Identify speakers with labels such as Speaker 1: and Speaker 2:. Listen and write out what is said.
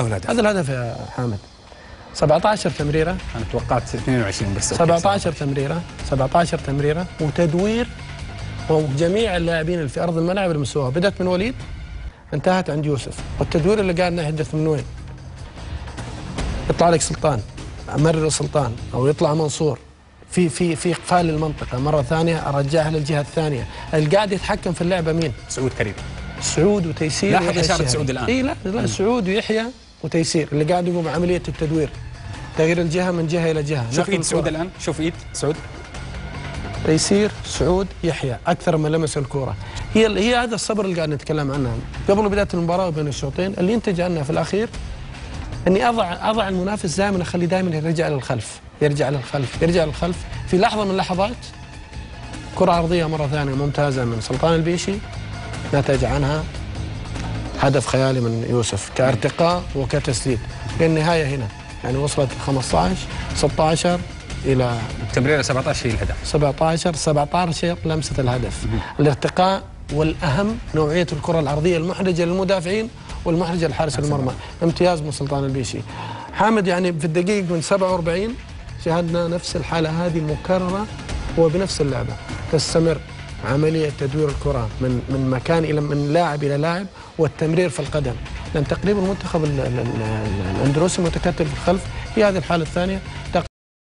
Speaker 1: هذا الهدف يا حامد. 17 تمريره،
Speaker 2: انا توقعت 22 بس
Speaker 1: 17 تمريره وتدوير، وجميع اللاعبين اللي في ارض الملعب لمسوها، بدات من وليد انتهت عند يوسف. والتدوير اللي قاعد نحدث من وين؟ يطلع لك سلطان، امرر سلطان، او يطلع منصور في اقفال المنطقه، مره ثانيه ارجعها للجهه الثانيه. اللي قاعد يتحكم في اللعبه مين؟
Speaker 2: سعود كريم.
Speaker 1: سعود وتيسير.
Speaker 2: لاحظ اشاره سعود الان.
Speaker 1: اي لا سعود ويحيى وتيسير اللي قاعد يقوم بعمليه التدوير، تغيير الجهه من جهه الى جهه.
Speaker 2: شوف ايد سعود الان، شوف ايد سعود.
Speaker 1: تيسير، سعود، يحيى اكثر من لمس الكوره. هي هذا الصبر اللي قاعد نتكلم عنه قبل بدايه المباراه وبين الشوطين، اللي ينتج عنه في الاخير اني اضع المنافس دائما، اخليه دائما يرجع للخلف في لحظه من اللحظات. كره عرضيه مره ثانيه ممتازه من سلطان البيشي، نتج عنها هدف خيالي من يوسف كارتقاء وكتسديد. بالنهايه هنا يعني وصلت 15 16 الى
Speaker 2: التمريره 17 هي الهدف.
Speaker 1: 17 لمسه الهدف. الارتقاء، والاهم نوعيه الكره العرضيه المحرجه للمدافعين والمحرجه لحارس المرمى. امتياز من سلطان البيشي. حامد يعني في الدقيقه من 47 شاهدنا نفس الحاله هذه مكرره وبنفس اللعبه. تستمر عمليه تدوير الكره من مكان الى من لاعب الى لاعب، والتمرير في القدم، لان تقريبا المنتخب الاندلسي متكتل في الخلف. في هذه الحاله الثانيه